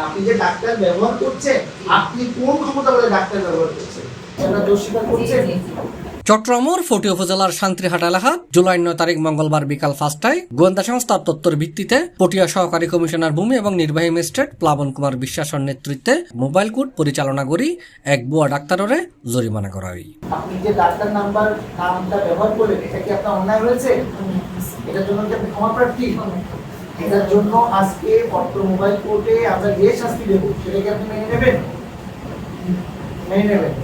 আপনি যে ডাক্তার ব্যবহার করছেন, আপনি কোন ক্ষমতা বলে ডাক্তার ব্যবহার করছেন? আমরা দোষ স্বীকার করছেন। চট্টগ্রামের ফটি উপজেলার শান্তিরহাট এলাকাত জুলাই 9 তারিখ মঙ্গলবার বিকাল 5টায় গোয়েন্দা সংস্থার তথ্যের ভিত্তিতে পটিয়া সহকারী কমিশনার ভূমি এবং নির্বাহী ম্যাজিস্ট্রেট প্লাবন কুমার বিশ্বাসের নেতৃত্বে মোবাইল কোর্ট পরিচালনা করি এক ভুয়া ডাক্তাররে জরিমানা করা হয়। আপনি যে ডাক্তার নামটা ব্যবহার করলেন, এটা কি আপনার অন্যায় হয়েছে? এটার জন্য কি আপনি ক্ষমা প্রার্থী? এটার জন্য আজকে পত্র মোবাইল কোর্টে আমরা যে শাস্তি দেবো সেটা কি আপনি মেনে নেবেন? মেনে নেবেন।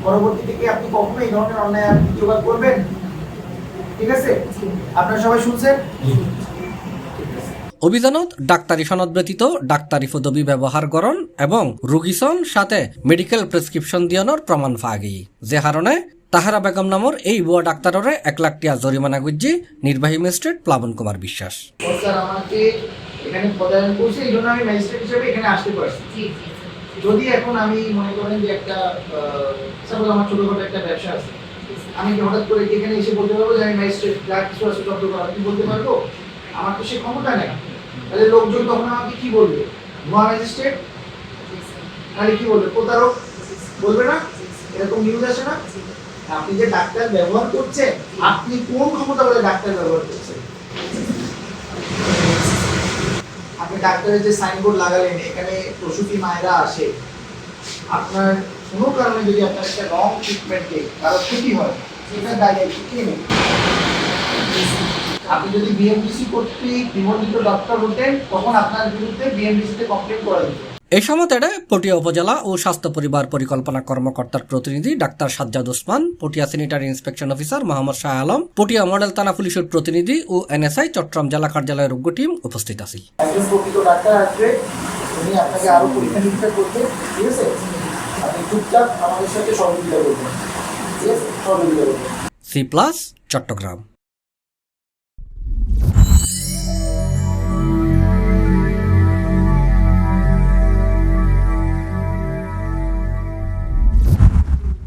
পরবর্তীতে কি আপনি কখনো এই ধরনের অন্যায় আর দ্বিতীয়বার করবেন? ঠিক আছে? আপনারা সবাই শুনছেন? অভিযানত ডাক্তারি সনদ ব্যতীত ডাক্তারি পদবি ব্যবহার করণ এবং রোগীসন সাথে মেডিকেল প্রেসক্রিপশন দিয়ানোর প্রমাণ পাওয়া গিয়ে, যে কারণে তাহারা বেগম নামর এই ভুয়া ডাক্তাররে 1 লাখ টাকা জরিমানা গুজি নির্বাহী ম্যাজিস্ট্রেট প্লাবন কুমার বিশ্বাস। স্যার আমাকে এখানে পদায়ন করছে, এই জন্য আমি ম্যাজিস্ট্রেট হিসেবে এখানে আসতে পারছি। যদি এখন আমি মনে করেন যে একটা সাপোজ আমার ছোটখাটো একটা ব্যবসা আছে, আমি কি হঠাৎ করে এখানে এসে বলতে পারবো যে আমি ম্যাজিস্ট্রেট যা কিছু আছে জব্দ করা কি বলতে পারবো? আমার তো সে ক্ষমতা নেই। তাহলে লোকজন তখন আমাকে কি বলবে? ভুয়া ম্যাজিস্ট্রেট, তাহলে কি বলবে? প্রতারক বলবে না? এরকম নিউজ আসে না? আপনি যে ডাক্তার ব্যবহার করছেন, আপনি কোন ক্ষমতা বলে ডাক্তার ব্যবহার করছেন? আপনি ডাক্তারের যে সাইনবোর্ড লাগালেন, এখানে প্রসূতি মায়েরা আসে, আপনার কোনো কারণে যদি আপনার একটা রং ট্রিটমেন্টে কারো ক্ষতি হয়, সেটার দায়িত্ব কে নেবে? আপনি যদি বিএমডিসি কর্তৃক নিবন্ধিত ডক্টর হতেন, তখন আপনার বিরুদ্ধে বিএমডিসিতে কমপ্লেন করা যেত। এই সময় পটিয়া উপজেলা ও স্বাস্থ্য পরিবার পরিকল্পনা কর্মকর্তার প্রতিনিধি doctor Sajjad Osman, Patiya sanitary inspection officer Mohammad Shah Alam, Patiya model থানা পুলিশের প্রতিনিধি ও এনএসআই চট্টগ্রাম জেলা কার্যালয়ের রোগ্য টিম উপস্থিত আছে। একজন প্রকৃত ডাক্তার আসবে, উনি আপনাকে আরো পরীক্ষা নিরীক্ষা করবে। ঠিক আছে? আপনি চুপচাপ আমাদের সাথে সহযোগিতা করবেন। ঠিক আছে? সহযোগিতা করবেন। C+ চট্টগ্রাম।